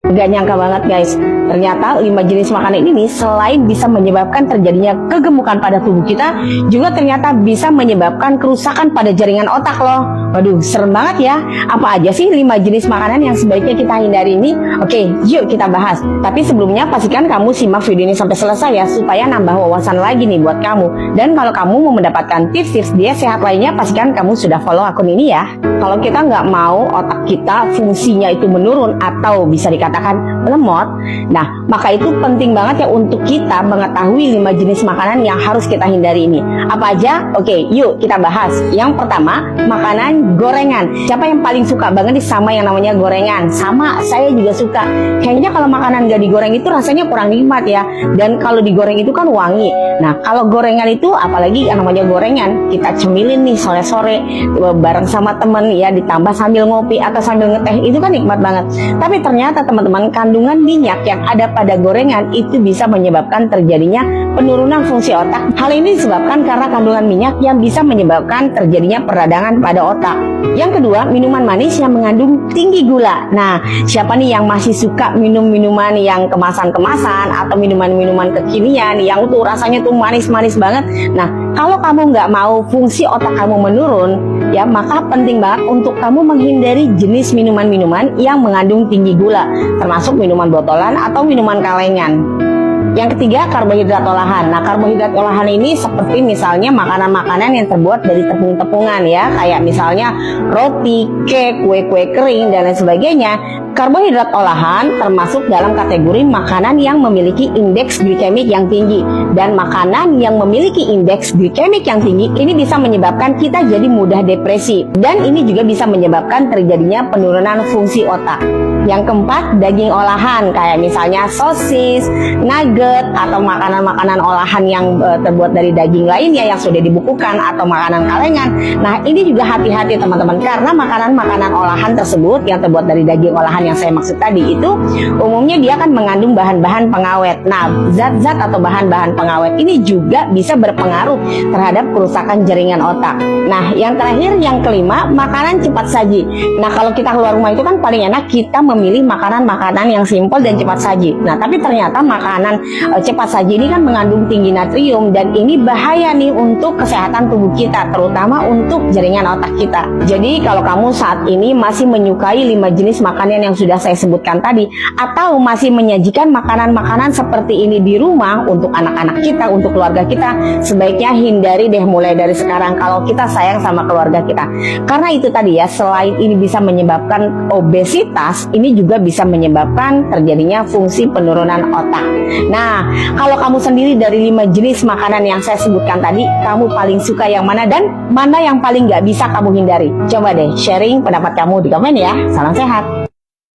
Gak nyangka banget guys, ternyata 5 jenis makanan ini selain bisa menyebabkan terjadinya kegemukan pada tubuh kita, juga ternyata bisa menyebabkan kerusakan pada jaringan otak loh. Waduh, serem banget ya. Apa aja sih 5 jenis makanan yang sebaiknya kita hindari ini? Oke, yuk kita bahas. Tapi sebelumnya pastikan kamu simak video ini sampai selesai ya, supaya nambah wawasan lagi nih buat kamu. Dan kalau kamu mau mendapatkan tips-tips diet sehat lainnya, pastikan kamu sudah follow akun ini ya. Kalau kita nggak mau otak kita fungsinya itu menurun atau bisa dikatakan lemot, nah maka itu penting banget ya untuk kita mengetahui 5 jenis makanan yang harus kita hindari ini. Apa aja? Oke, yuk kita bahas. Yang pertama, makanan gorengan. Siapa yang paling suka banget nih sama yang namanya gorengan? Sama, saya juga suka. Kayaknya kalau makanan nggak digoreng itu rasanya kurang nikmat ya. Dan kalau digoreng itu kan wangi. Nah, kalau gorengan itu apalagi yang namanya gorengan, kita cemilin nih sore-sore bareng sama temen ya, ditambah sambil ngopi atau sambil ngeteh, itu kan nikmat banget. Tapi ternyata teman-teman, kandungan minyak yang ada pada gorengan itu bisa menyebabkan terjadinya penurunan fungsi otak. Hal ini disebabkan karena kandungan minyak yang bisa menyebabkan terjadinya peradangan pada otak. Yang kedua, minuman manis yang mengandung tinggi gula. Nah, siapa nih yang masih suka minum minuman yang kemasan-kemasan atau minuman-minuman kekinian yang tuh rasanya tuh manis-manis banget? Nah, kalau kamu nggak mau fungsi otak kamu menurun, ya maka penting banget untuk kamu menghindari jenis minuman-minuman yang mengandung tinggi gula, termasuk minuman botolan atau minuman kalengan. Yang ketiga, karbohidrat olahan. Nah, karbohidrat olahan ini seperti misalnya makanan-makanan yang terbuat dari tepung-tepungan ya, kayak misalnya roti, cake, kue-kue kering, dan lain sebagainya. Karbohidrat olahan termasuk dalam kategori makanan yang memiliki indeks glikemik yang tinggi. Dan makanan yang memiliki indeks glikemik yang tinggi ini bisa menyebabkan kita jadi mudah depresi. Dan ini juga bisa menyebabkan terjadinya penurunan fungsi otak. Yang keempat, daging olahan kayak misalnya sosis, nugget, atau makanan-makanan olahan yang terbuat dari daging lainnya yang sudah dibukukan atau makanan kalengan. Nah, ini juga hati-hati teman-teman, karena makanan-makanan olahan tersebut yang terbuat dari daging olahan yang saya maksud tadi itu umumnya dia akan mengandung bahan-bahan pengawet. Nah, zat-zat atau bahan-bahan pengawet ini juga bisa berpengaruh terhadap kerusakan jaringan otak. Nah, yang terakhir, yang kelima, makanan cepat saji. Nah, kalau kita keluar rumah itu kan paling enak kita memilih makanan-makanan yang simpel dan cepat saji. Nah, tapi ternyata makanan cepat saji ini kan mengandung tinggi natrium, dan ini bahaya nih untuk kesehatan tubuh kita, terutama untuk jaringan otak kita. Jadi kalau kamu saat ini masih menyukai 5 jenis makanan yang sudah saya sebutkan tadi, atau masih menyajikan makanan-makanan seperti ini di rumah untuk anak-anak kita, untuk keluarga kita, sebaiknya hindari deh mulai dari sekarang kalau kita sayang sama keluarga kita. Karena itu tadi ya, selain ini bisa menyebabkan obesitas, ini juga bisa menyebabkan terjadinya fungsi penurunan otak. Nah, kalau kamu sendiri dari 5 jenis makanan yang saya sebutkan tadi, kamu paling suka yang mana dan mana yang paling nggak bisa kamu hindari? Coba deh sharing pendapat kamu di komen ya. Salam sehat.